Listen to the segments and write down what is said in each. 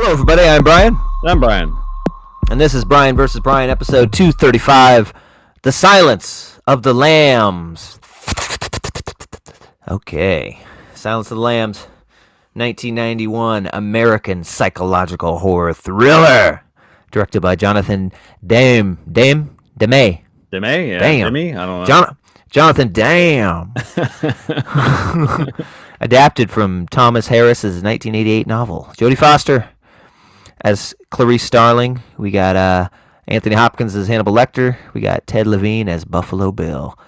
Hello, everybody. I'm Brian, I'm Brian. and this is Brian versus Brian, episode 235, The Silence of the Lambs. Okay. Silence of the Lambs, 1991 American psychological horror thriller, directed by Jonathan Demme. Demme? Demme? Yeah. Damn. Demme? I don't know. Jonathan Demme. Adapted from Thomas Harris's 1988 novel. Jodie Foster as Clarice Starling. We got Anthony Hopkins as Hannibal Lecter. We got Ted Levine as Buffalo Bill.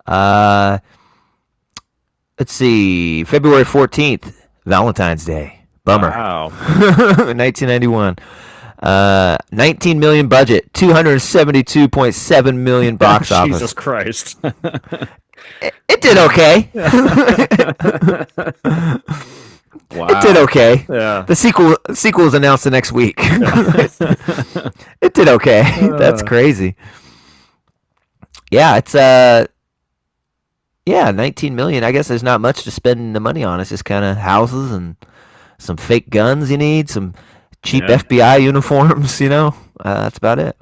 Let's see. February 14th, Valentine's Day. Bummer. Wow. 1991. 19 million budget, 272.7 million box office. Jesus Christ. It did okay. Wow. It did okay. Yeah. The sequel is announced the next week. It did okay. That's crazy. Yeah, it's 19 million. I guess there's not much to spend the money on. It's just kind of houses and some fake guns you need, some cheap FBI uniforms, that's about it.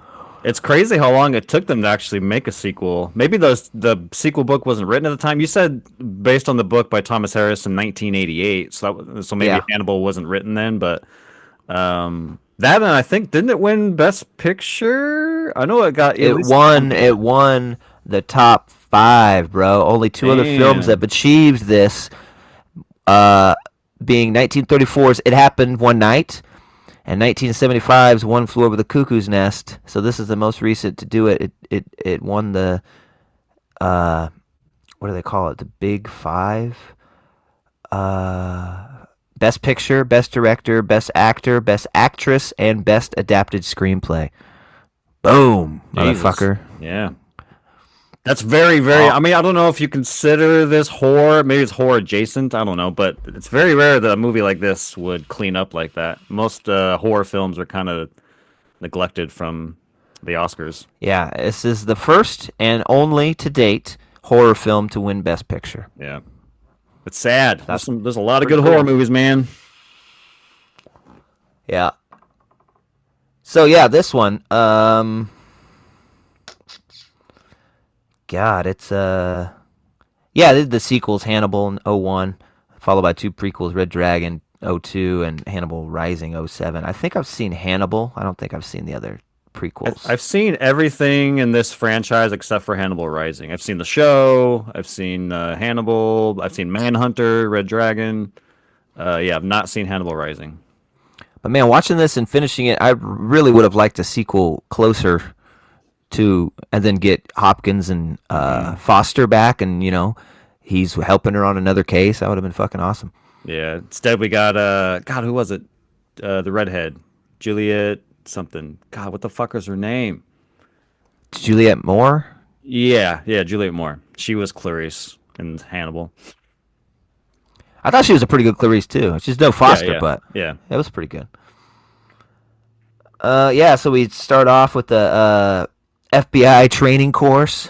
It's crazy how long it took them to actually make a sequel. Maybe the sequel book wasn't written at the time. You said based on the book by Thomas Harris in 1988, so maybe Hannibal wasn't written then. But that, and I think, didn't it win Best Picture? I know it got. It won the top 5, bro. Only two other films have achieved this. Being 1934's It Happened One Night, and 1975's One Flew Over the Cuckoo's Nest. So this is the most recent to do it. It won the what do they call it? The Big Five. Best Picture, Best Director, Best Actor, Best Actress, and Best Adapted Screenplay. Boom, Jesus. motherfucker. Yeah. That's very, very. I mean, I don't know if you consider this horror. Maybe it's horror adjacent. I don't know, but it's very rare that a movie like this would clean up like that. Most horror films are kind of neglected from the Oscars. Yeah, this is the first and only to date horror film to win Best Picture. Yeah, it's sad. There's a lot of good horror movies, man. Yeah. So yeah, this one. God, it's the sequels Hannibal in 01, followed by 2 prequels, Red Dragon 02 and Hannibal Rising 07. I think I've seen Hannibal. I don't think I've seen the other prequels. I've seen everything in this franchise except for Hannibal Rising. I've seen the show. I've seen Hannibal. I've seen Manhunter, Red Dragon. I've not seen Hannibal Rising. But man, watching this and finishing it, I really would have liked a sequel closer to, and then get Hopkins and Foster back, and he's helping her on another case. That would have been fucking awesome. Yeah. Instead, we got God, who was it? The redhead, Juliet something. God, what the fuck is her name? Juliette Moore. Yeah, Juliet Moore. She was Clarice in Hannibal. I thought she was a pretty good Clarice too. She's no Foster, but yeah, it was pretty good. So we start off with the FBI training course.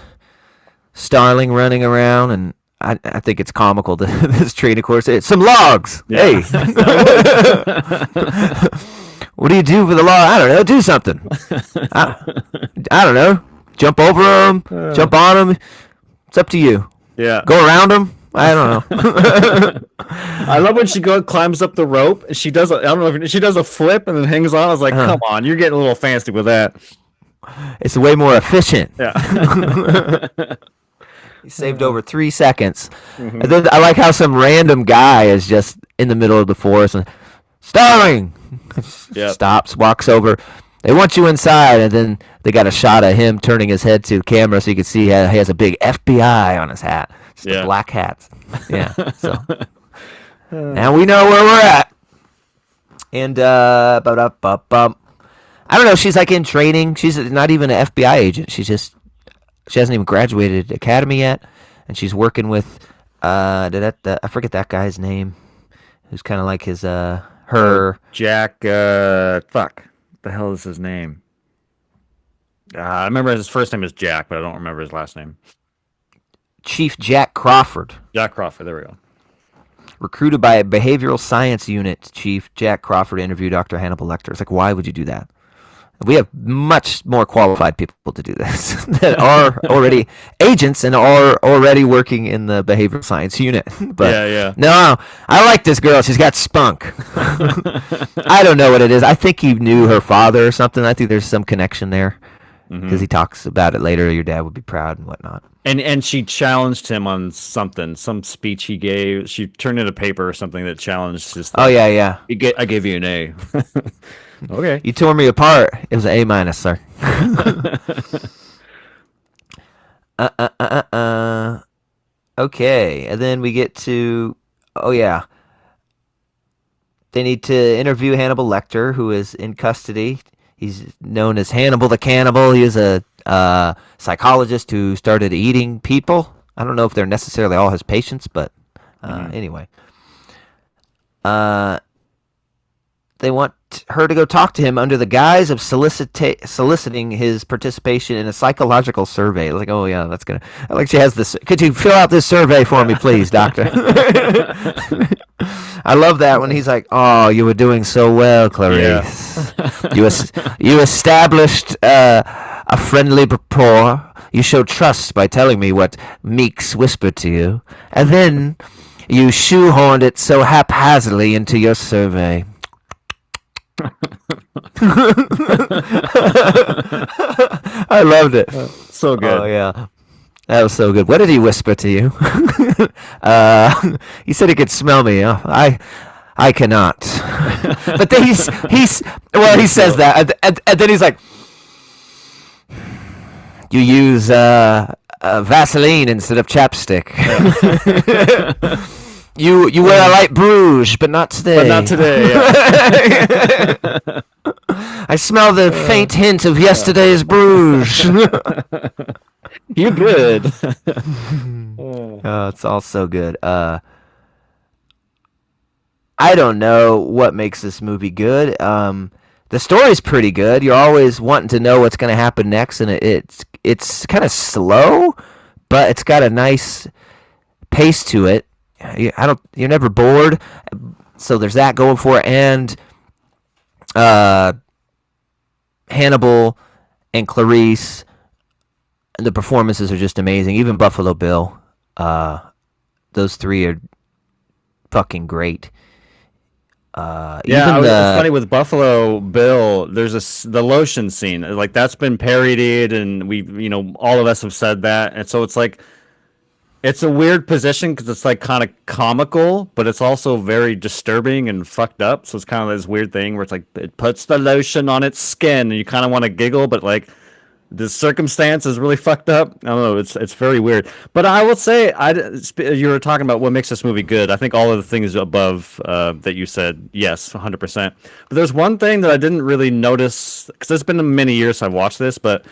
Starling running around, and I think it's comical, this training course. It's some logs. Yeah. Hey. What do you do for the log? I don't know. Do something. I don't know. Jump over them. Jump on them. It's up to you. Yeah. Go around them. I don't know. I love when she climbs up the rope. And she does. I don't know if she does a flip and then hangs on. I was like, come on, you're getting a little fancy with that. It's way more efficient. Yeah. He saved over 3 seconds. Mm-hmm. And then I like how some random guy is just in the middle of the forest and Starling stops, walks over. They want you inside, and then they got a shot of him turning his head to the camera so you can see he has a big FBI on his hat. Just the black hats. Yeah. So now we know where we're at. And I don't know. She's like in training. She's not even an FBI agent. She hasn't even graduated academy yet, and she's working with I forget that guy's name, who's kind of like his her Jack. Fuck, what the hell is his name? I remember his first name is Jack, but I don't remember his last name. Chief Jack Crawford. Jack Crawford. There we go. recruited by a behavioral science unit chief, Jack Crawford, to interview Dr. Hannibal Lecter. It's like, why would you do that? We have much more qualified people to do this that are already agents and are already working in the behavioral science unit. But no, I like this girl. She's got spunk. I don't know what it is. I think he knew her father or something. I think there's some connection there because he talks about it later. Your dad would be proud and whatnot. And she challenged him on something, some speech he gave. She turned in a paper or something that challenged his thing. Oh, yeah. I gave you an A. Okay. You tore me apart. It was an A-, sir. Okay, and then we get to, they need to interview Hannibal Lecter, who is in custody. He's known as Hannibal the Cannibal. He is a psychologist who started eating people. I don't know if they're necessarily all his patients, but anyway. They want her to go talk to him under the guise of soliciting his participation in a psychological survey. Like, oh yeah, that's gonna. Like she has this. Could you fill out this survey for me, please, doctor? I love that when he's like, "Oh, you were doing so well, Clarice. You established a friendly rapport. You showed trust by telling me what Meeks whispered to you, and then you shoehorned it so haphazardly into your survey." I loved it. So good. Oh yeah, that was so good. What did he whisper to you? He said he could smell me. I cannot. But then he says that, and then he's like, you use Vaseline instead of chapstick. You wear a light Bruges, but not today. But not today. Yeah. I smell the faint hint of yesterday's Bruges. You good. Oh, it's all so good. I don't know what makes this movie good. The story's pretty good. You're always wanting to know what's going to happen next, and it's kind of slow, but it's got a nice pace to it. You're never bored, so there's that going for it. And Hannibal and Clarice, the performances are just amazing. Even Buffalo Bill, those three are fucking great. It's funny with Buffalo Bill. There's the lotion scene, like that's been parodied, and all of us have said that, and so it's like. It's a weird position because it's like kind of comical, but it's also very disturbing and fucked up. So it's kind of this weird thing where it's like it puts the lotion on its skin, and you kind of want to giggle, but like the circumstance is really fucked up. I don't know. It's very weird. But I will say, you were talking about what makes this movie good. I think all of the things above that you said, yes, 100%. But there's one thing that I didn't really notice because it's been many years I've watched this, but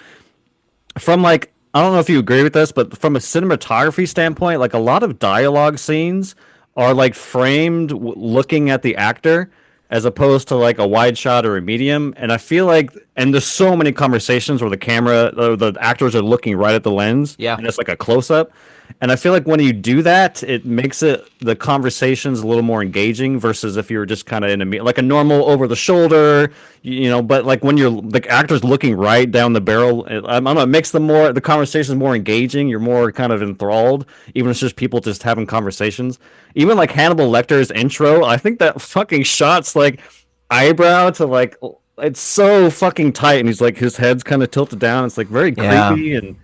from like. I don't know if you agree with this, but from a cinematography standpoint, like a lot of dialogue scenes are like framed looking at the actor as opposed to like a wide shot or a medium. And I feel like, and there's so many conversations where the actors are looking right at the lens. Yeah. And it's like a close up. And I feel like when you do that, it makes the conversations a little more engaging versus if you're just kind of like a normal over the shoulder, but like when the actor's looking right down the barrel, I don't know, it makes the conversations more engaging. You're more kind of enthralled, even if it's just people just having conversations. Even like Hannibal Lecter's intro, I think that fucking shot's like eyebrow to like, it's so fucking tight. And he's like, his head's kind of tilted down. It's like very creepy and.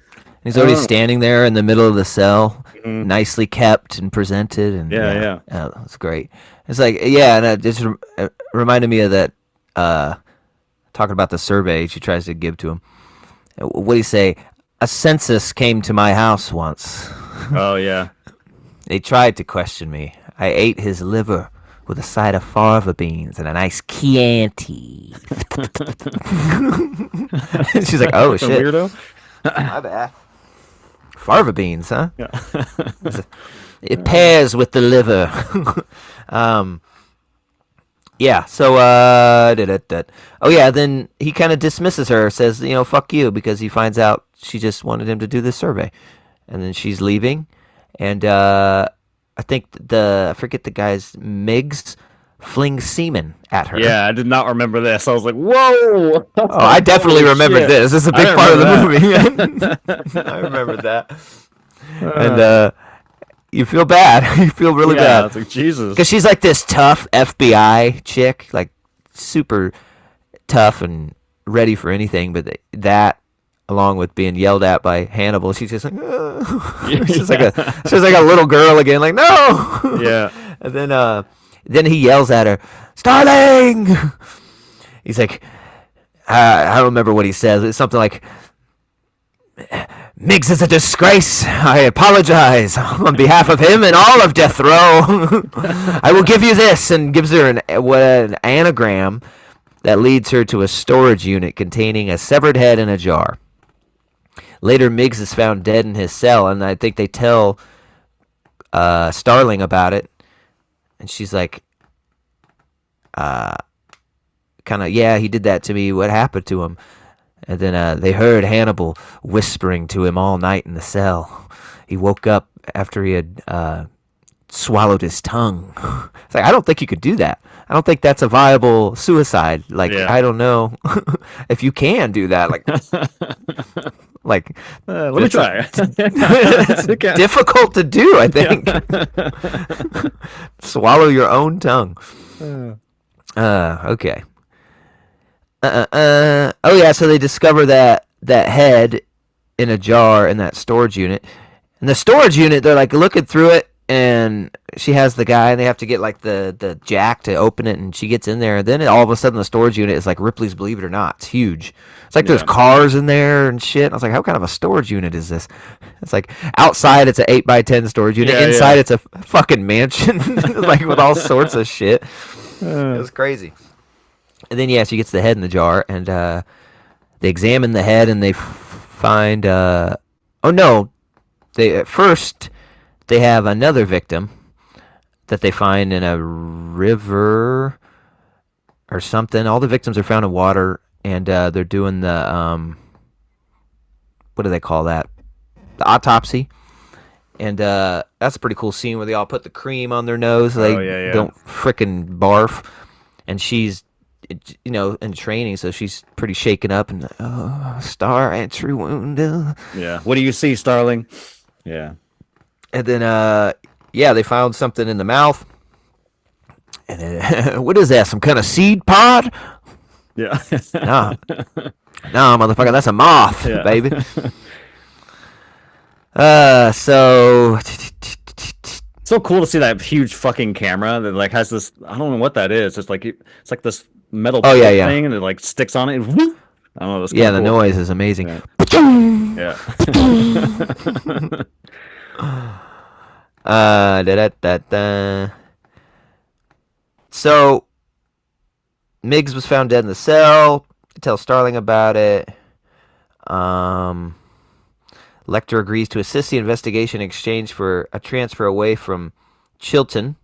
He's already standing there in the middle of the cell, nicely kept and presented, and it's great. It's like and it just reminded me of that. Talking about the survey she tries to give to him. What do you say? A census came to my house once. Oh yeah. They tried to question me. I ate his liver with a side of fava beans and a nice Chianti. She's like, "Oh shit, weirdo." My bad. Fava beans, huh? Yeah. It pairs with the liver. So then he kind of dismisses her, says, fuck you, because he finds out she just wanted him to do this survey. And then she's leaving, and I I think I forget the guy's Miggs flings semen at her. Yeah, I did not remember this. I was like, whoa! Oh, I definitely remembered this. This is a big part of the movie. I remembered that. And you feel bad. You feel really bad. It's like, Jesus. Because she's like this tough FBI chick, like super tough and ready for anything. But that, along with being yelled at by Hannibal, she's just like, she's like a little girl again, like no. Yeah. And then he yells at her, Starling. He's like, I don't remember what he says. It's something like, Miggs is a disgrace. I apologize on behalf of him and all of Death Row. I will give you this, and gives her an anagram that leads her to a storage unit containing a severed head in a jar. Later, Miggs is found dead in his cell, and I think they tell Starling about it, and she's like, kind of, yeah, he did that to me. What happened to him? And then they heard Hannibal whispering to him all night in the cell. He woke up after he had swallowed his tongue. It's like, I don't think you could do that. I don't think that's a viable suicide. Like, I don't know if you can do that. Like, let me try. It's difficult to do, I think. Swallow your own tongue. Okay. Oh yeah, so they discover that head in a jar in that storage unit. And the storage unit, they're like looking through it, and she has the guy, and they have to get like the jack to open it, and she gets in there, and then all of a sudden the storage unit is like Ripley's Believe It or Not. It's huge. It's like there's cars in there and shit. I was like, how kind of a storage unit is this? It's like outside it's an 8x10 storage unit. Inside it's a fucking mansion, like with all sorts of shit. It was crazy. And then she gets the head in the jar, and they examine the head, and they find first they have another victim that they find in a river or something. All the victims are found in water, and they're doing the what do they call that? The autopsy. And that's a pretty cool scene where they all put the cream on their nose. They don't frickin' barf. And she's, in training, so she's pretty shaken up. And, star entry wound. Yeah. What do you see, Starling? Yeah. And then, they found something in the mouth. And what is that? Some kind of seed pod? Yeah. Nah, motherfucker, that's a moth, baby. So cool to see that huge fucking camera that like has this. I don't know what that is. It's like this metal thing, and it like sticks on it. And whoop, I don't know. That's the cool. noise is amazing. Yeah. So Miggs was found dead in the cell. Tell Starling about it. Lecter agrees to assist the investigation in exchange for a transfer away from Chilton.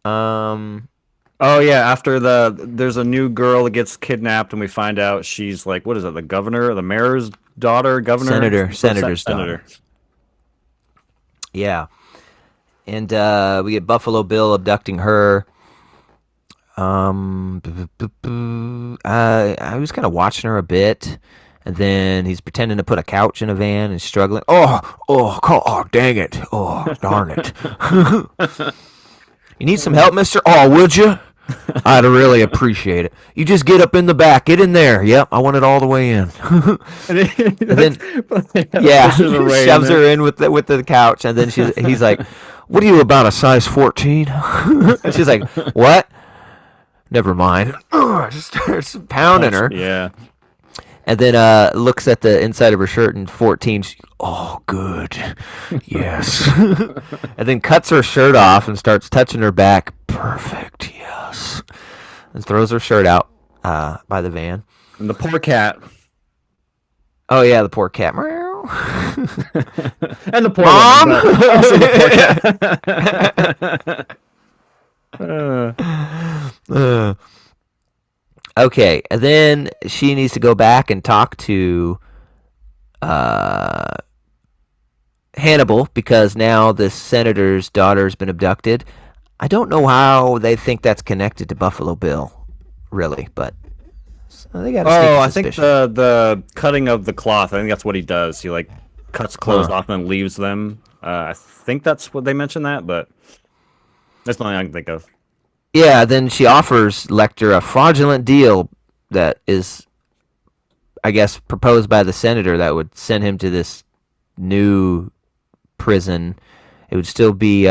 After there's a new girl that gets kidnapped, and we find out she's like, what is it, the governor, the mayor's daughter, senator's daughter. Yeah. And we get Buffalo Bill abducting her. I was kind of watching her a bit. And then he's pretending to put a couch in a van and struggling. Oh, dang it. Oh, darn it. You need some help, mister? Oh, would you? I'd really appreciate it. You just get up in the back. Get in there. Yep, I want it all the way in. Shoves her in with the couch. And then he's like, what are you, about a size 14? And she's like, what? Never mind. Just starts pounding her. Yeah. And then looks at the inside of her shirt and 14. Oh, good. Yes. And then cuts her shirt off and starts touching her back. Perfect. Yes. And throws her shirt out by the van. And the poor cat. Oh, yeah, the poor cat. And the poor Mom! Woman, also the poor cat. Okay, and then she needs to go back and talk to Hannibal because now the senator's daughter has been abducted. I don't know how they think that's connected to Buffalo Bill, really, but they got a Oh, sneaky I think suspicion. the cutting of the cloth. I think that's what he does. He like cuts clothes Huh. off and leaves them. I think that's what they mentioned that, but that's the only I can think of. Yeah, then she offers Lecter a fraudulent deal that is, I guess, proposed by the senator that would send him to this new prison. It would still be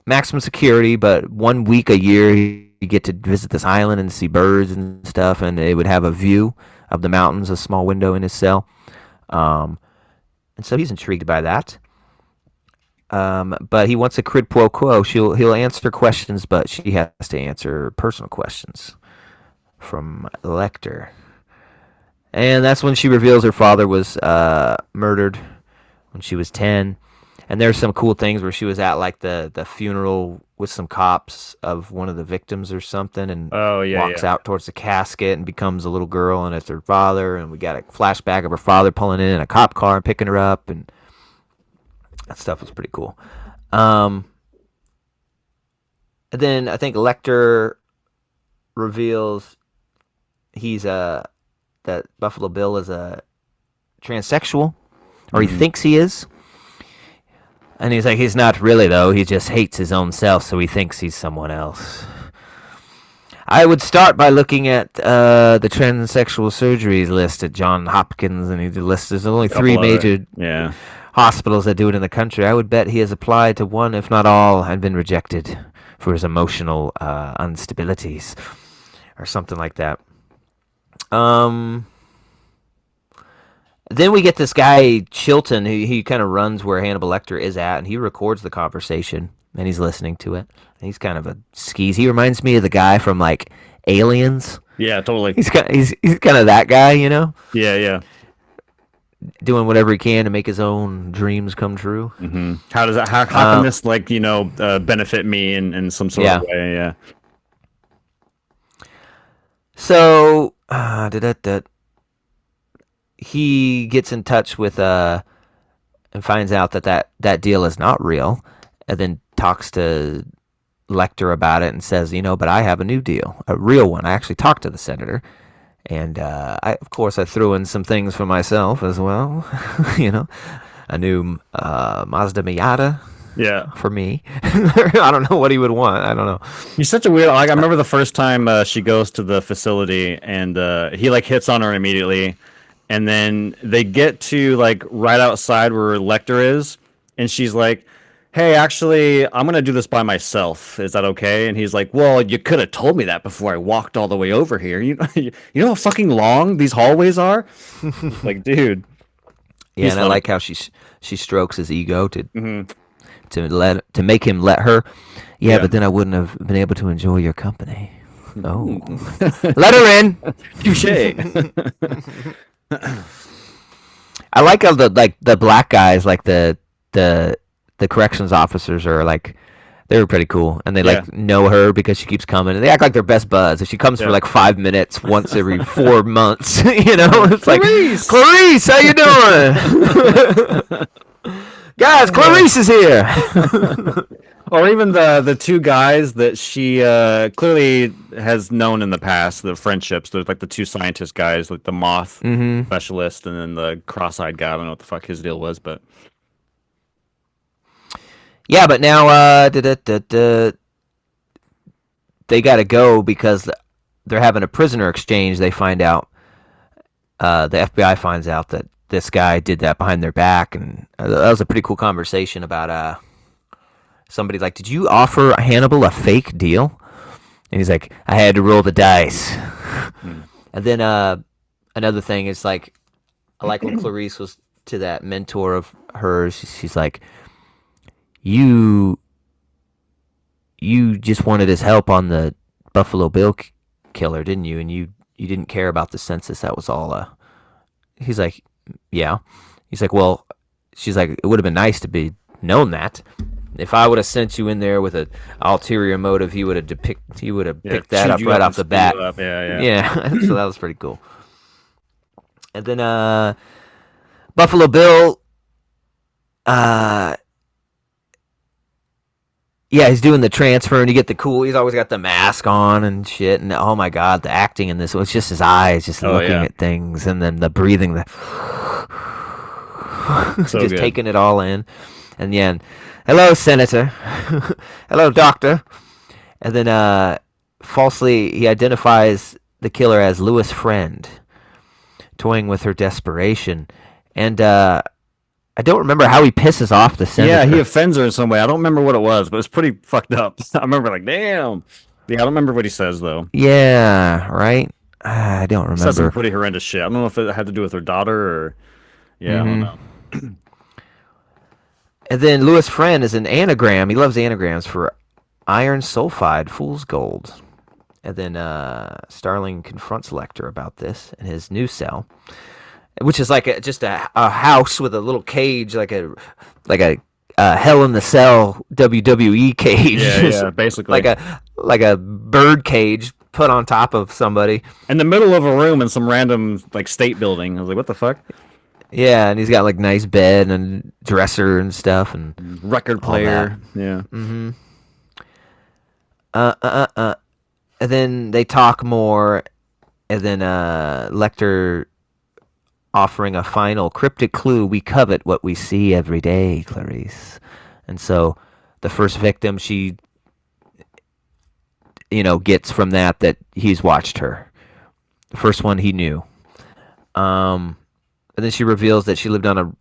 maximum security, but 1 week a year you get to visit this island and see birds and stuff, and it would have a view of the mountains, a small window in his cell. Um, and so he's intrigued by that. But he wants a quid pro quo. He'll answer questions, but she has to answer personal questions from Lecter. And that's when she reveals her father was murdered when she was 10. And there's some cool things where she was at like the funeral with some cops of one of the victims or something, and Oh yeah, walks yeah. out towards the casket and becomes a little girl, and it's her father. And we got a flashback of her father pulling in a cop car and picking her up, and that stuff was pretty cool. Um, and then I think Lecter reveals he's a that Buffalo Bill is a transsexual, or he Hmm. thinks he is. And he's like, he's not really, though. He just hates his own self, so he thinks he's someone else. I would start by looking at the transsexual surgeries list at John Hopkins, and he lists there's only three Couple of it. major Yeah. hospitals that do it in the country. I would bet he has applied to one, if not all, and been rejected for his emotional instabilities or something like that. Um, Then we get this guy Chilton, who he kind of runs where Hannibal Lecter is at, and he records the conversation and he's listening to it. And he's kind of a skis. He reminds me of the guy from like Aliens. Yeah, totally. He's kind of that guy, you know, Yeah, yeah. doing whatever he can to make his own dreams come true. How does that? How can Uh, this like benefit me in some sort of yeah. way? Yeah. So he gets in touch with and finds out that deal is not real, and then talks to Lecter about it and says, but I have a new deal, a real one. I actually talked to the senator, and of course I threw in some things for myself as well. A new Mazda Miata Yeah. for me. I don't know what he would want. I don't know. He's such a weird. Like I remember the first time she goes to the facility and he like hits on her immediately, and then they get to like right outside where Lecter is, and she's like, "Hey, actually, I'm gonna do this by myself. Is that okay?" And he's like, "Well, you could have told me that before I walked all the way over here. You know how fucking long these hallways are." Like, dude, Yeah, he's and I funny. like how she strokes his ego Hmm. to make him let her. Yeah, Yeah. but then I wouldn't have been able to enjoy your company. Oh, Hmm. let her in. Touche. I like how the black guys, like the the corrections officers are like they were pretty cool, and they Yeah. like know her because she keeps coming, and they act like they're best buds. If she comes for Yeah. like 5 minutes once every 4 months, it's like Clarice. Clarice, how you doing? Guys, Clarice is here. Or even the two guys that she clearly has known in the past, the friendships. There's like the two scientist guys, like the moth hmm specialist, and then the cross-eyed guy. I don't know what the fuck his deal was, but Yeah, but now they got to go because they're having a prisoner exchange. They find out the FBI finds out that this guy did that behind their back, and that was a pretty cool conversation about somebody like, did you offer Hannibal a fake deal? And he's like, I had to roll the dice. hmm. And then another thing is like, I like when Clarice was to that mentor of hers. She's like, you you just wanted his help on the Buffalo Bill killer, didn't you? And you didn't care about the census. That was all. He's like, yeah. He's like, well, she's like, it would have been nice to be known that. If I would have sent you in there with a ulterior motive, he would have Yeah, picked that chewed up you right up and off the spit bat. you up. Yeah, yeah. Yeah, so that was pretty cool. And then Buffalo Bill uh, yeah, he's doing the transfer, and you get the cool. He's always got the mask on and shit. And oh my god, the acting in this was just his eyes, just Oh looking yeah, at things, and then the breathing, so just good. taking it all in. And yeah, hello, Senator. Hello, Doctor. And then falsely, he identifies the killer as Lewis' friend, toying with her desperation. And I don't remember how he pisses off the Yeah, he senator. offends her in some way. I don't remember what it was, but it's pretty fucked up. I remember like, damn. Yeah, I don't remember what he says though. Yeah, right? I don't He says some remember. pretty horrendous shit. I don't know if it had to do with her daughter or yeah, I don't Hmm. know. And then Lewis' friend is an anagram. He loves anagrams for iron sulfide, fool's gold. And then Starling confronts Lecter about this in his new cell, which is like just a house with a little cage, like a Hell in the Cell WWE cage, Yeah, yeah, like basically. a bird cage put on top of somebody. In the middle of a room in some random like state building. I was like, what the fuck? Yeah, and he's got like nice bed and dresser and stuff and Record all that. player. Yeah. Mm-hmm. Uh, uh, uh, uh. And then they talk more, and then Lecter offering a final cryptic clue. We covet what we see every day, Clarice. And so the first victim she, gets from that he's watched her. The first one he knew. And then she reveals that she lived on a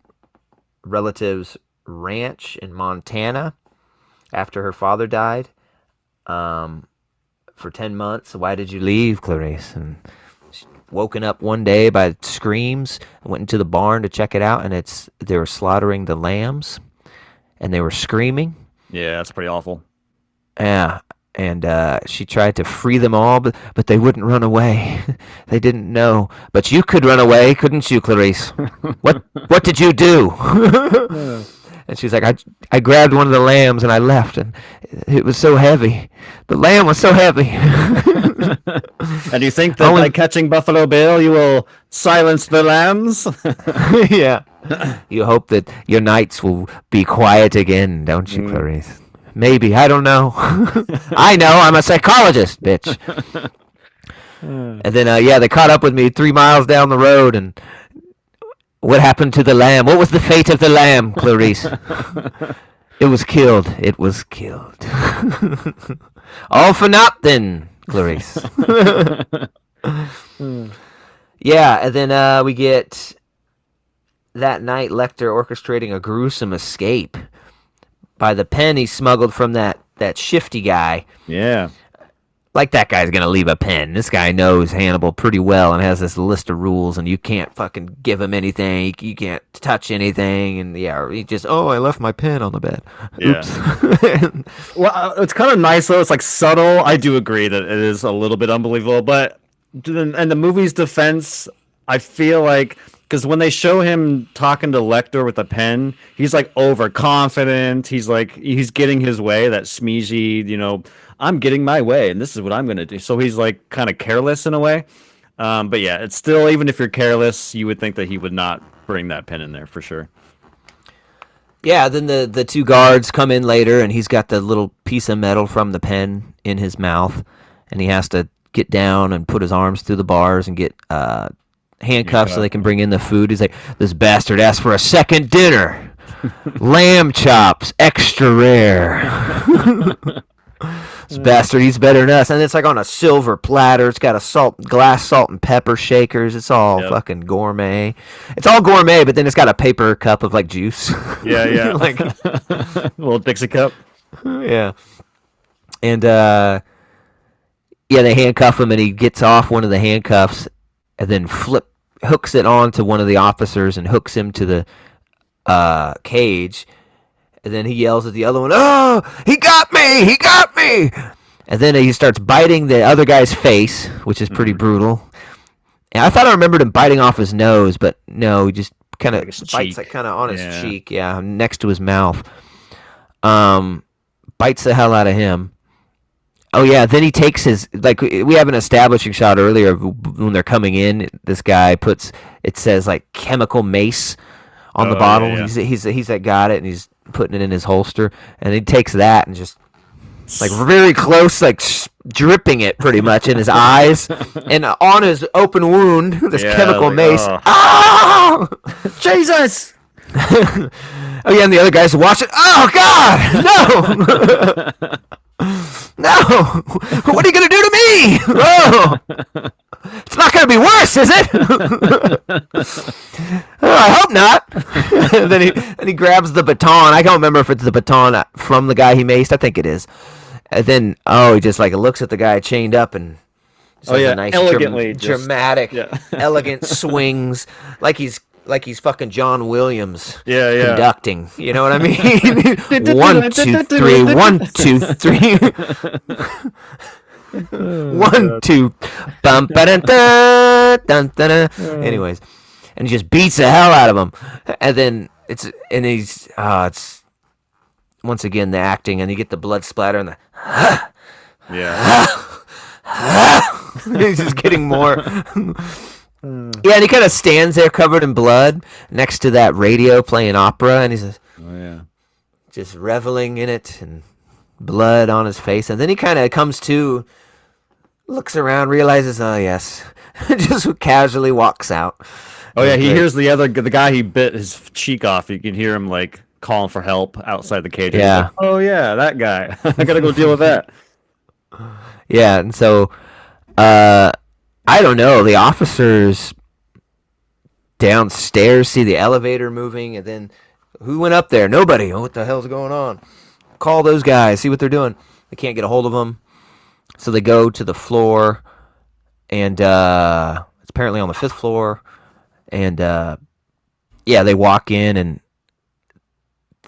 relative's ranch in Montana after her father died. Um, for 10 months. Why did you leave, Clarice? And she woken up one day by screams. Went into the barn to check it out, and they were slaughtering the lambs, and they were screaming. Yeah, that's pretty awful. Yeah, and she tried to free them all, but they wouldn't run away. They didn't know. But you could run away, couldn't you, Clarice? What did you do? Yeah. And she's like, I grabbed one of the lambs and I left, and it was so heavy. The lamb was so heavy. And you think that by Only, catching Buffalo Bill, you will silence the lambs? yeah. You hope that your nights will be quiet again, don't you, Mm. Clarice? Maybe. I don't know. I know. I'm a psychologist, bitch. And then, yeah, they caught up with me 3 miles down the road, and what happened to the lamb? What was the fate of the lamb, Clarice? It was killed. It was killed. All for naught, then, Clarice. Yeah, and then we get that night Lecter orchestrating a gruesome escape by the pen he smuggled from that shifty guy. Yeah. Like that guy's gonna leave a pen. This guy knows Hannibal pretty well and has this list of rules, and you can't fucking give him anything. You can't touch anything, and yeah, he just I left my pen on the bed. Yeah. Oops. Well, it's kind of nice though. It's like subtle. I do agree that it is a little bit unbelievable, but in the movie's defense, I feel like because when they show him talking to Lecter with a pen, he's like overconfident. He's like he's getting his way. That smeezy, I'm getting my way, and this is what I'm gonna do. So he's like kind of careless in a way. But yeah, it's still even if you're careless, you would think that he would not bring that pen in there for sure. Yeah, then the two guards come in later, and he's got the little piece of metal from the pen in his mouth, and he has to get down and put his arms through the bars and get handcuffs so they can bring in the food. He's like, this bastard asked for a second dinner. Lamb chops, extra rare. This bastard eats better than us. And it's like on a silver platter. It's got a glass salt and pepper shakers. It's all Yep. fucking gourmet. It's all gourmet, but then it's got a paper cup of like juice. Yeah, yeah. Like, Little Dixie cup. yeah. And yeah, they handcuff him, and he gets off one of the handcuffs, and then hooks it onto one of the officers and hooks him to the cage. And then he yells at the other one, "Oh, he got me! He got me!" And then he starts biting the other guy's face, which is pretty brutal. And I thought I remembered him biting off his nose, but no, he just kind of Like his bites cheek. like kind of on his Yeah. cheek, yeah, next to his mouth. Bites the hell out of him. Oh yeah, then he takes his like we have an establishing shot earlier of when they're coming in. This guy puts it says like chemical mace on the bottle. He's that got it, and he's putting it in his holster, and he takes that and just like very close, like dripping it pretty much in his eyes and on his open wound. This chemical mace. Oh. Ah! Jesus! Oh yeah, and the other guys watch it. Oh God, no! No! What are you gonna do to me? Oh! It's not gonna be worse, is it? Oh, I hope not. And then he grabs the baton. I don't remember if it's the baton from the guy he maced. I think it is. And then he just like looks at the guy chained up and a nice elegantly dramatic, elegant swings like he's fucking John Williams conducting. You know what I mean? 1, 2, 3, 1, 2, 3. 1, 2. Bum, ba-dun, dun, dun. Anyways, and he just beats the hell out of him. And then it's once again the acting, and you get the blood splatter and the he's just getting more. Yeah, and he kind of stands there covered in blood next to that radio playing opera, and he's just reveling in it and blood on his face. And then he kind of comes to, looks around, realizes, oh yes, just casually walks out. Oh yeah, he hears the guy he bit his cheek off. You can hear him like calling for help outside the cage. Yeah. Like, oh yeah, that guy. I gotta go deal with that. Yeah, and so I don't know. The officers downstairs see the elevator moving, and then who went up there? Nobody. Oh, what the hell's going on? Call those guys. See what they're doing. They can't get a hold of them, so they go to the floor, and it's apparently on the 5th floor. And they walk in, and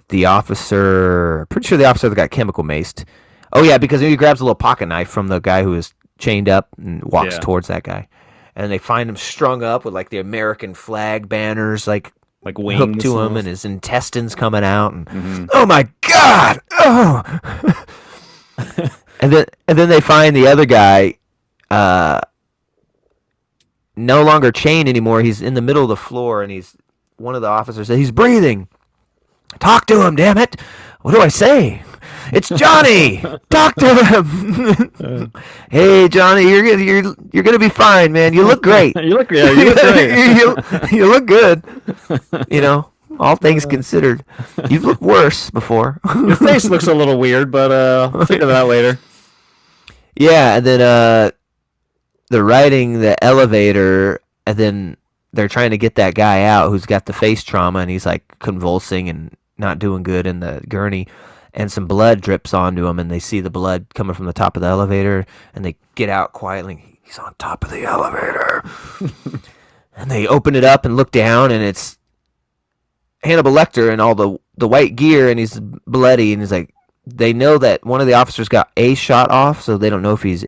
the officer, pretty sure the officer that got chemical maced. Oh yeah, because he grabs a little pocket knife from the guy who is chained up and walks towards that guy, and they find him strung up with like the American flag banners, like wings hooked to him, and his intestines coming out, and oh my God, oh! and then they find the other guy, no longer chained anymore. He's in the middle of the floor, and one of the officers said, "He's breathing. Talk to him, damn it! What do I say? It's Johnny. Talk to him. Hey, Johnny, you're gonna be fine, man. You look great. You look great. You look good. You know, all things considered, you've looked worse before. Your face looks a little weird, but we'll figure that out later." Yeah, and then they're riding the elevator, and then they're trying to get that guy out who's got the face trauma, and he's like convulsing and not doing good in the gurney. And some blood drips onto him, and they see the blood coming from the top of the elevator, and they get out quietly. He's on top of the elevator. And they open it up and look down, and it's Hannibal Lecter in all the white gear, and he's bloody, and he's like, they know that one of the officers got a shot off, so they don't know if he's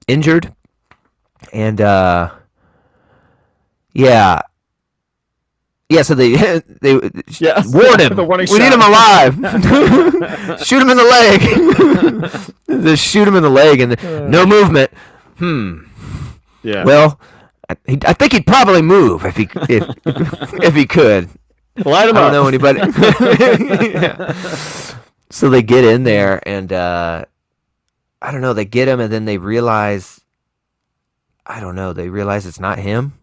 injured. And so they warn him. We need him alive. Shoot him in the leg. Just shoot him in the leg, and no movement. Yeah. Well, I think he'd probably move if he could. Light him up. I don't know anybody. So they get in there, and I don't know. They get him, and then they realize. I don't know. They realize it's not him,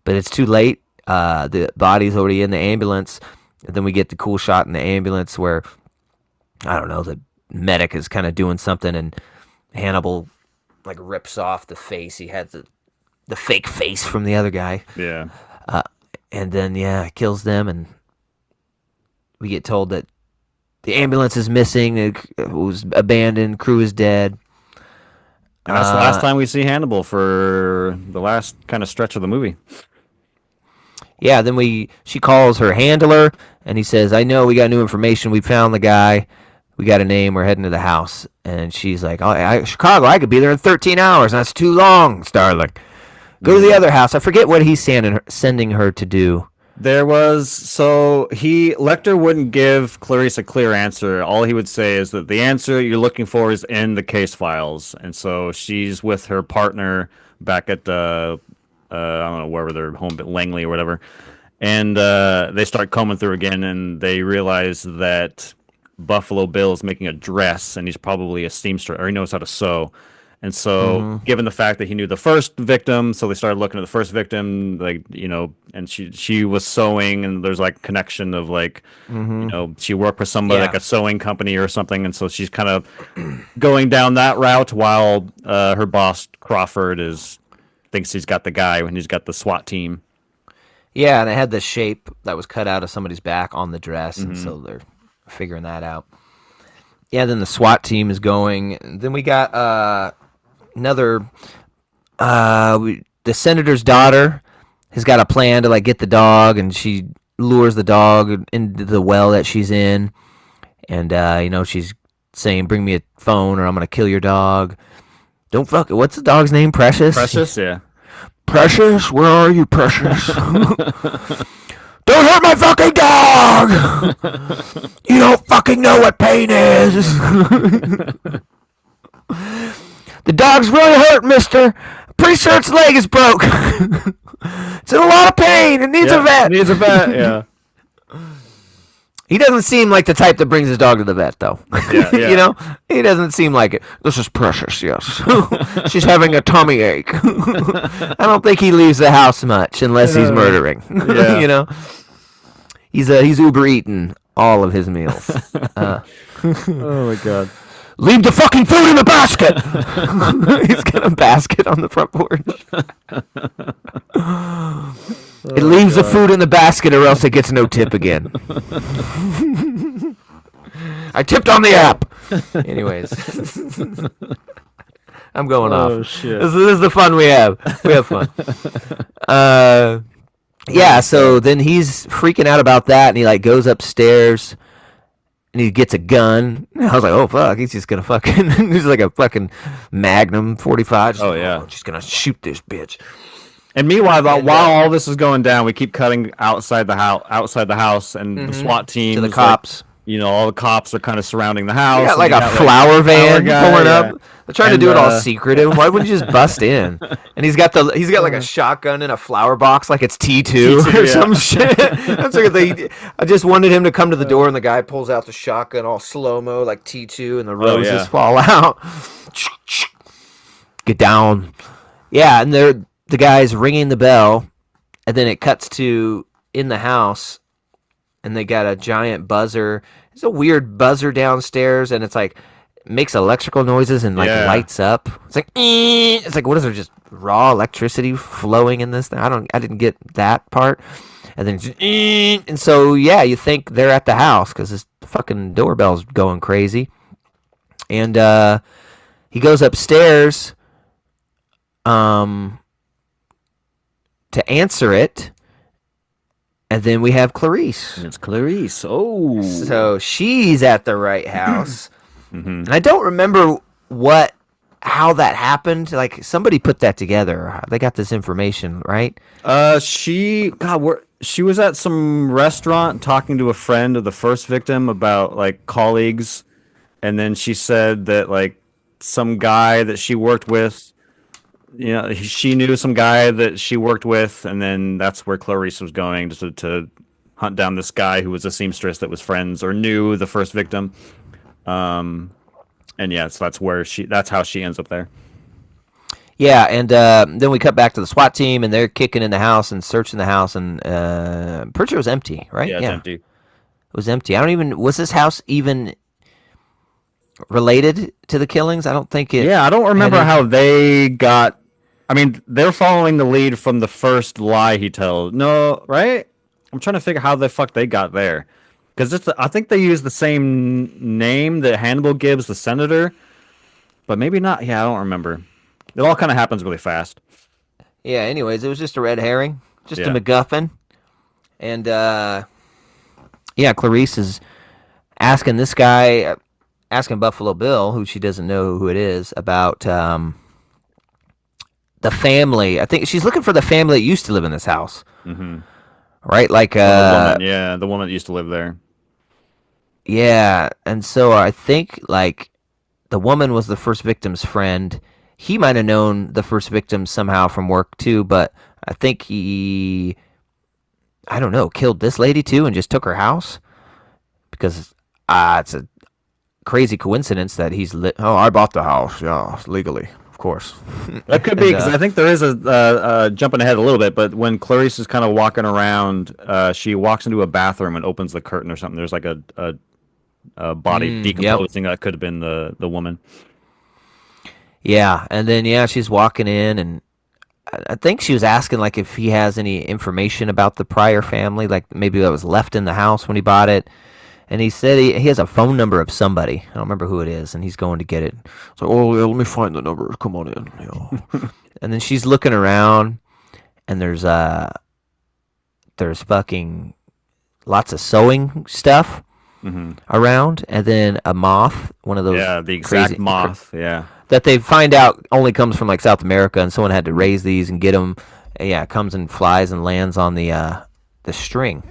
but it's too late. The body's already in the ambulance, and then we get the cool shot in the ambulance where, I don't know, the medic is kind of doing something, and Hannibal like rips off the face. He had the fake face from the other guy. Yeah. And then kills them, and we get told that the ambulance is missing. It was abandoned. Crew is dead. And that's the last time we see Hannibal for the last kind of stretch of the movie. Yeah, then she calls her handler, and he says, "I know, we got new information. We found the guy. We got a name. We're heading to the house." And she's like, "Chicago, I could be there in 13 hours. That's too long, Starling. Go to the other house." I forget what he's sending her to do. Lecter wouldn't give Clarice a clear answer. All he would say is that the answer you're looking for is in the case files. And so she's with her partner back at the I don't know, wherever they're home, Langley or whatever. And they start combing through again, and they realize that Buffalo Bill is making a dress, and he's probably a seamstress, or he knows how to sew. And so, Mm-hmm. given the fact that he knew the first victim, so they started looking at the first victim, like, and she was sewing, and there's like connection of like, Mm-hmm. she worked for somebody like Yeah. a sewing company or something, and so she's kind of going down that route while her boss Crawford is thinks he's got the guy when he's got the SWAT team. Yeah, and it had the shape that was cut out of somebody's back on the dress, and Hmm. so they're figuring that out. Yeah, then the SWAT team is going. Then we got another. The senator's daughter has got a plan to like get the dog, and she lures the dog into the well that she's in, and she's saying, "Bring me a phone, or I'm gonna kill your dog." Don't fuck it. What's the dog's name? Precious. Precious, yeah. Precious, where are you, Precious? Don't hurt my fucking dog! You don't fucking know what pain is! The dog's really hurt, mister. Pretty sure its leg is broke. It's in a lot of pain. It needs a vet. Needs a vet, yeah. He doesn't seem like the type that brings his dog to the vet, though. Yeah. He doesn't seem like it. This is Precious, yes. She's having a tummy ache. I don't think he leaves the house much unless he's murdering. Yeah. He's Uber eating all of his meals. Oh my god. Leave the fucking food in the basket. He's got a basket on the front porch. It leaves the food in the basket, or else it gets no tip again. I tipped on the app. Anyways, I'm going off. Oh shit. This is the fun we have. We have fun. Yeah. So then he's freaking out about that, and he like goes upstairs. And he gets a gun. I was like, oh, fuck. He's just going to fucking... He's like a fucking Magnum 45. Oh, yeah. Just going to shoot this bitch. And meanwhile, while all this is going down, we keep cutting outside the house, and the SWAT team to the cops. Like, all the cops are kind of surrounding the house. They got like a flower van pulling up. They're trying to do it all secretive. Why wouldn't you just bust in? And he's got like a shotgun in a flower box, like it's T2 or some shit. That's like I just wanted him to come to the door, and the guy pulls out the shotgun all slow mo, like T2, and the roses fall out. Get down. Yeah, and the guy's ringing the bell, and then it cuts to in the house, and they got a giant buzzer. It's a weird buzzer downstairs, and it's like makes electrical noises and like lights up. It's like it's like, what is there, just raw electricity flowing in this thing? I didn't get that part. And then and so you think they're at the house because this fucking doorbell's going crazy. And he goes upstairs to answer it. And then we have Clarice. And it's Clarice. Oh. So she's at the right house. Mm-hmm. And I don't remember how that happened. Like, somebody put that together. They got this information, right? She was at some restaurant talking to a friend of the first victim about like colleagues, and then she said that like some guy that she worked with, she knew some guy that she worked with, and then that's where Clarice was going to hunt down this guy who was a seamstress that was friends or knew the first victim. And so that's how she ends up there. Yeah, and then we cut back to the SWAT team, and they're kicking in the house and searching the house, and I'm pretty sure it was empty, right? Yeah, it's empty. It was empty. Was this house even related to the killings? I don't think it... Yeah, I don't remember how they got... I mean, they're following the lead from the first lie he tells. No, right? I'm trying to figure how the fuck they got there. Because I think they use the same name that Hannibal gives the senator, but maybe not. Yeah, I don't remember. It all kind of happens really fast. Yeah, anyways, it was just a red herring. Just a MacGuffin. And, Clarice is asking this guy, asking Buffalo Bill, who she doesn't know who it is, about the family. I think she's looking for the family that used to live in this house. Mm-hmm. Right? Like, the woman that used to live there. Yeah, and so I think, like, the woman was the first victim's friend. He might have known the first victim somehow from work, too, but I think I don't know, killed this lady too and just took her house? Because it's a crazy coincidence that oh, I bought the house, yeah, legally, of course. That could be and because I think there is a jumping ahead a little bit, but when Clarice is kind of walking around, she walks into a bathroom and opens the curtain or something. There's like a body yep. decomposing. That could have been the woman. Yeah, and then she's walking in, and I think she was asking like if he has any information about the prior family, like maybe that was left in the house when he bought it. And he said he has a phone number of somebody. I don't remember who it is, and he's going to get it. So, oh yeah, let me find the number. Come on in. Yeah. And then she's looking around, and there's fucking lots of sewing stuff around, and then a moth, one of those the exact crazy moth. Yeah. that they find out only comes from like South America, and someone had to raise these and get them. Yeah, it comes and flies and lands on the string.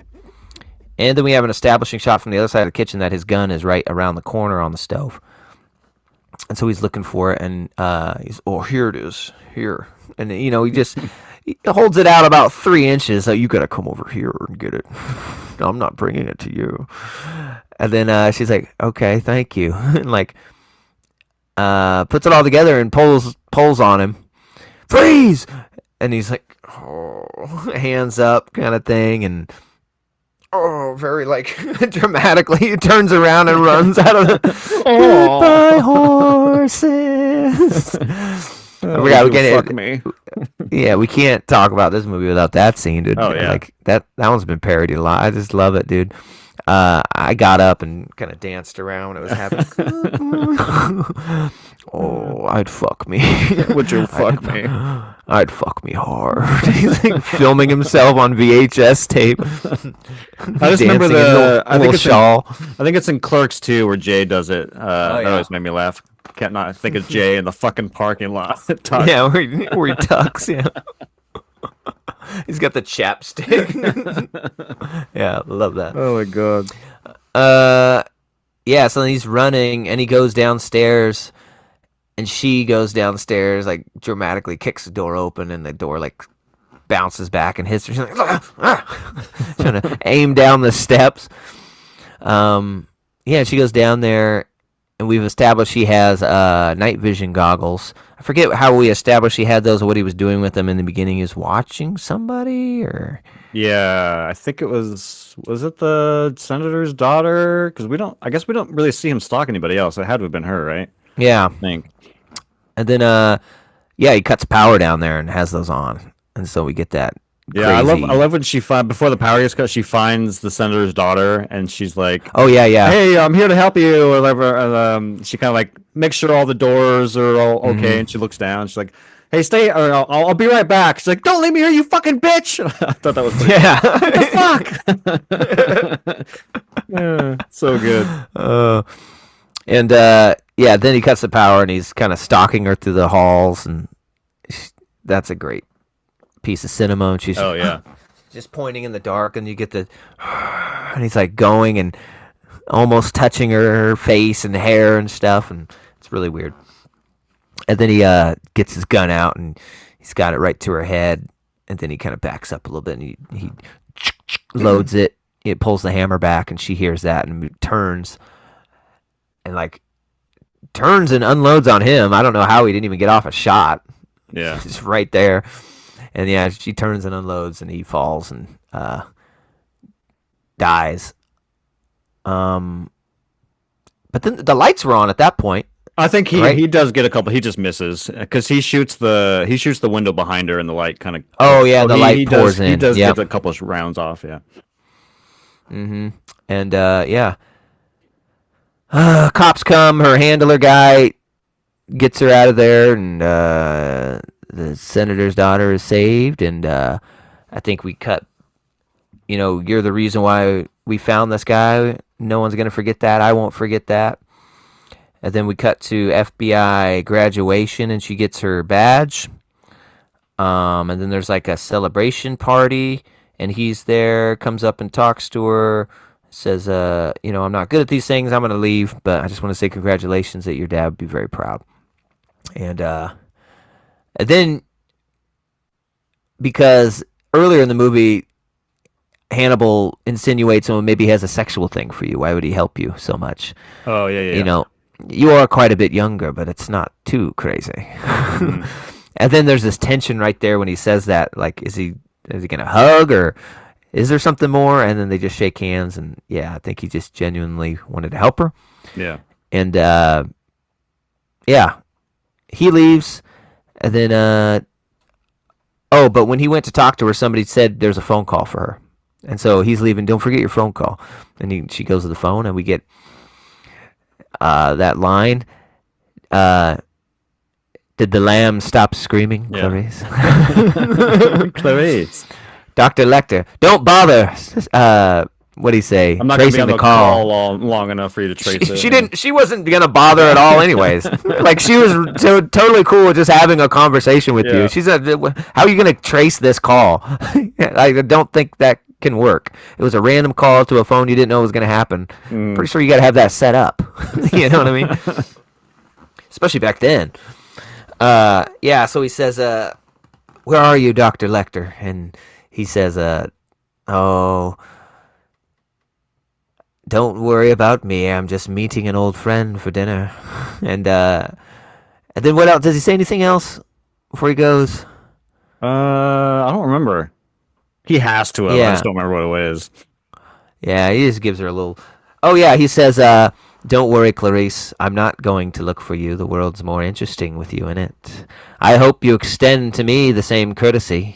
And then we have an establishing shot from the other side of the kitchen that his gun is right around the corner on the stove. And so he's looking for it, and he's, oh, here it is, here. And, he just he holds it out about 3 inches. So you got to come over here and get it. No, I'm not bringing it to you. And then she's like, okay, thank you. And like, puts it all together and pulls on him. Freeze! And he's like, oh, hands up kind of thing. And very like dramatically, he turns around and runs out of the goodbye horses. Fuck me. Yeah, we can't talk about this movie without that scene, dude. Oh yeah, like that one's been parodied a lot. I just love it, dude. I got up and kind of danced around when it was happening. Oh, I'd fuck me. Would you fuck me? I'd fuck me hard. He's like filming himself on VHS tape. I just remember I think it's in Clerks 2 where Jay does it. That always made me laugh. Can't not think of Jay in the fucking parking lot. Yeah, where he tucks. Yeah. He's got the chapstick. Yeah, love that. Oh my god. Yeah, so he's running and he goes downstairs and she goes downstairs, like dramatically kicks the door open and the door like bounces back and hits her. She's like, trying to aim down the steps. Yeah, she goes down there and we've established she has night vision goggles. I forget how we established she had those or what he was doing with them in the beginning. He was watching somebody or... Yeah, I think it was it the senator's daughter? Because I guess we don't really see him stalk anybody else. It had to have been her, right? Yeah. I think. And then, he cuts power down there and has those on. And so we get that crazy... Yeah, I love when before the power gets cut, she finds the senator's daughter and she's like, oh, yeah. Hey, I'm here to help you, or whatever. And, she kind of like makes sure all the doors are all okay, and she looks down. She's like, hey, stay, or I'll be right back. She's like, don't leave me here, you fucking bitch. I thought that was pretty What the fuck? Yeah, so good. Then he cuts the power and he's kind of stalking her through the halls, and that's a great piece of cinema. And she's just pointing in the dark, and you get and he's like going and almost touching her face and hair and stuff, and it's really weird. And then he gets his gun out and he's got it right to her head, and then he kind of backs up a little bit and he loads it. It pulls the hammer back, and she hears that and turns and unloads on him. I don't know how he didn't even get off a shot. Yeah, just right there. And yeah, she turns and unloads, and he falls and dies. But then the lights were on at that point. I think he does get a couple. He just misses because he shoots the window behind her, and the light kind of. Oh yeah, the light pours in. He does get a couple of rounds off. Yeah. Mm-hmm. And cops come. Her handler guy gets her out of there, and the senator's daughter is saved. And I think we cut. You're the reason why we found this guy. No one's gonna forget that. I won't forget that. And then we cut to FBI graduation, and she gets her badge. And then there's like a celebration party, and he's there, comes up and talks to her, says, I'm not good at these things, I'm going to leave, but I just want to say congratulations that your dad would be very proud. And then, because earlier in the movie, Hannibal insinuates him maybe he has a sexual thing for you. Why would he help you so much? Oh yeah, You yeah. know, you are quite a bit younger, but it's not too crazy. Mm-hmm. And then there's this tension right there when he says that. Like, is he gonna hug, or is there something more? And then they just shake hands, and yeah, I think he just genuinely wanted to help her. Yeah. And yeah, he leaves, and then oh, but when he went to talk to her, somebody said there's a phone call for her, and so he's leaving. Don't forget your phone call. And she goes to the phone, and we get that line. Uh, did the lamb stop screaming, Yeah. Clarice? Clarice. Dr. Lecter, don't bother. What do you say? I'm not gonna be Tracing on the the call. call long enough for you to trace it. She didn't. She wasn't gonna bother at all, anyways. Like, she was totally cool with just having a conversation with you. Yeah. She's how are you gonna trace this call? I don't think that can work. It was a random call to a phone you didn't know was gonna happen. Pretty sure you gotta have that set up. You know what I mean? Especially back then. Yeah. So he says, "Where are you, Doctor Lecter?" And he says, "Oh, don't worry about me. I'm just meeting an old friend for dinner." And then what else? Does he say anything else before he goes? I don't remember. He has to have. I just Yeah, don't remember what it is. yeah. He just gives her a little. Oh yeah, he says, "Don't worry, Clarice. I'm not going to look for you. The world's more interesting with you in it. I hope you extend to me the same courtesy."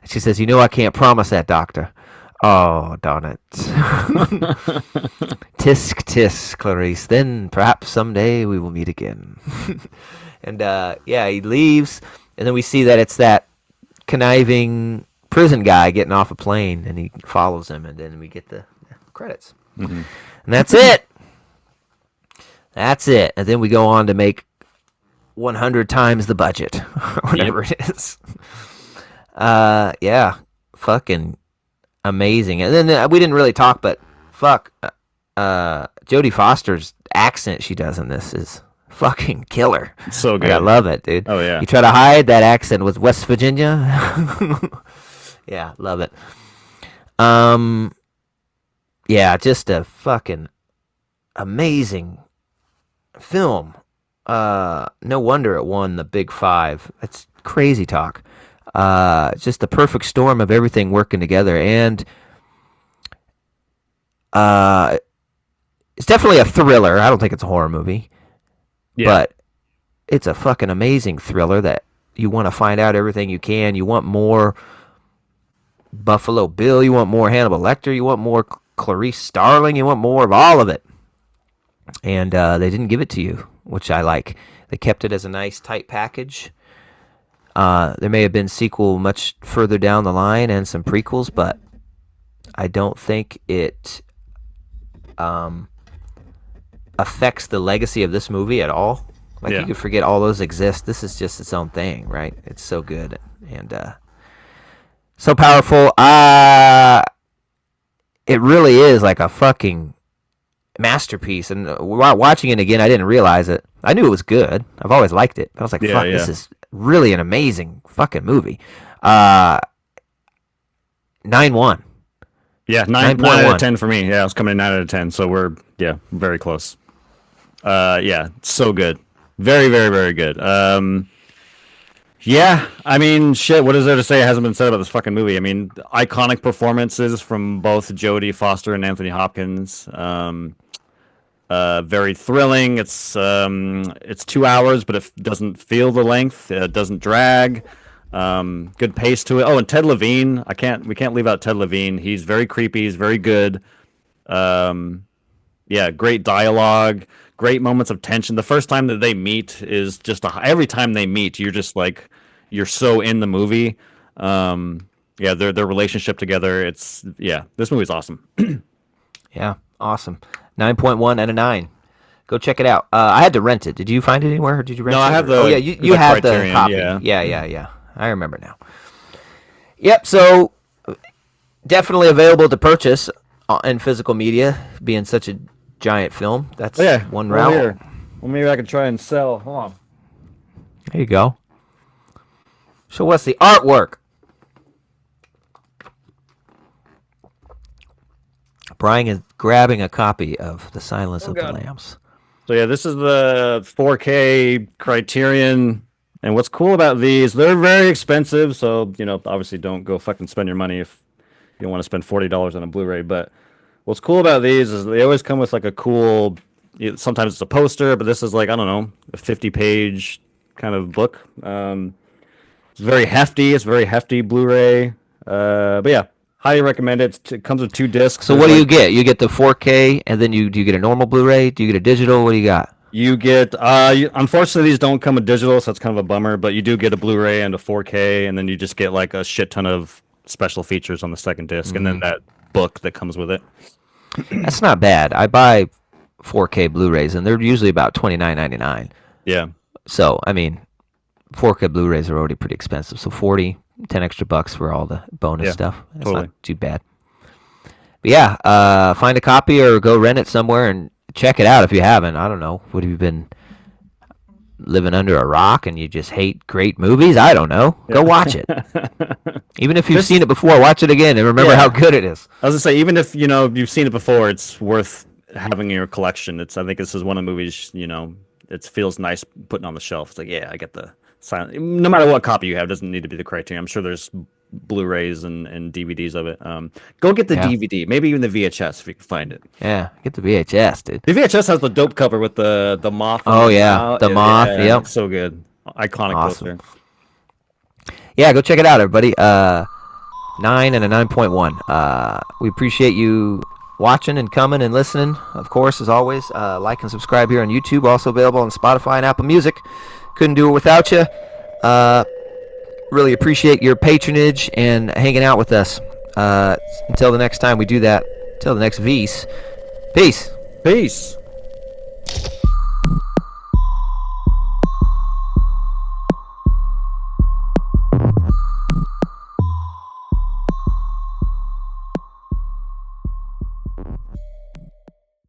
She says, "You know I can't promise that, Doctor." Oh, darn it. Tisk, tisk, Clarice. Then perhaps someday we will meet again. And yeah, he leaves, and then we see that it's that conniving prison guy getting off a plane, and he follows him, and then we get the credits. Mm-hmm. And that's it. That's it. And then we go on to make 100 times the budget, whatever it is. Yeah, fucking amazing. And then we didn't really talk, but fuck, Jodie Foster's accent she does in this is fucking killer. It's so Like, I good. love it, dude. Oh yeah. You try to hide that accent with West Virginia. Yeah, love it. Um, yeah, just a fucking amazing film. No wonder it won the Big Five. It's crazy talk. Just the perfect storm of everything working together, and uh, it's definitely a thriller. I don't think it's a horror movie, Yeah. but it's a fucking amazing thriller that you want to find out everything you can. You want more Buffalo Bill. You want more Hannibal Lecter. You want more Clarice Starling. You want more of all of it. And they didn't give it to you, which I like. They kept it as a nice, tight package. There may have been sequel much further down the line and some prequels, but I don't think it affects the legacy of this movie at all. Like, Yeah. you could forget all those exist. This is just its own thing, right? It's so good and so powerful. It really is like a fucking masterpiece. And while watching it again, I didn't realize it. I knew it was good. I've always liked it. But I was like, Yeah, fuck, yeah. this is really an amazing fucking movie. 9-1. Yeah, 9 out of 10 for me. Yeah, I was coming in 9 out of 10, so we're very close. Yeah, so good. Very, very, very good. Yeah, I mean, shit, what is there to say hasn't been said about this fucking movie? I mean, iconic performances from both Jodie Foster and Anthony Hopkins. Very thrilling. It's 2 hours, but it doesn't feel the length. It doesn't drag. Good pace to it. Oh, and Ted Levine. We can't leave out Ted Levine. He's very creepy. He's very good. Yeah, great dialogue. Great moments of tension. The first time that they meet is just every time they meet, you're just like you're so in the movie. Yeah, their relationship together. This movie's awesome. Yeah, awesome. 9.1 out of 9. Go check it out. I had to rent it. Did you find it anywhere? Or did you rent No, it? I have the. Oh yeah, you the had the Criterion, copy. Yeah. Yeah. I remember now. Yep. So definitely available to purchase in physical media, being such a giant film. That's one route. Here. Well, maybe I can try and sell. Hold on. There you go. So what's the artwork? Brian is grabbing a copy of The Silence of God. the Lambs. So yeah, this is the 4K Criterion, and what's cool about these, they're very expensive. So obviously, don't go fucking spend your money if you don't want to spend $40 on a Blu-ray. But what's cool about these is they always come with like a cool. Sometimes it's a poster, but this is like, I don't know, a 50-page kind of book. It's very hefty. It's very hefty Blu-ray. But yeah, highly recommend it. It comes with 2 discs. So what do you get? You get the 4K, and then do you get a normal Blu-ray? Do you get a digital? What do you got? You get unfortunately these don't come with digital, so that's kind of a bummer, but you do get a Blu-ray and a 4K, and then you just get like a shit ton of special features on the second disc, and then that book that comes with it. That's not bad. I buy 4K Blu-rays, and they're usually about $29.99. Yeah. So, I mean, 4K Blu-rays are already pretty expensive. So 10 extra bucks for all the bonus stuff. It's totally. not too bad. But yeah, find a copy or go rent it somewhere and check it out if you haven't. I don't know. Would have you been living under a rock and you just hate great movies? I don't know. Go watch it. Even if you've seen it before, watch it again and remember how good it is. I was gonna say, even if you've seen it before, it's worth having in your collection. I think this is one of the movies, it feels nice putting on the shelf. It's like, yeah, I get the silent. No matter what copy you have, it doesn't need to be the Criterion. I'm sure there's Blu-rays and DVDs of it. Go get the DVD, maybe even the VHS if you can find it. Yeah, get the VHS, dude. The VHS has the dope cover with the moth. Oh yeah, the moth. Yeah, so good, iconic poster. Yeah, go check it out, everybody. 9 and a 9.1. We appreciate you watching and coming and listening. Of course, as always, like and subscribe here on YouTube. Also available on Spotify and Apple Music. Couldn't do it without you. Really appreciate your patronage and hanging out with us. Until the next time we do that, until the next V's. Peace. Peace.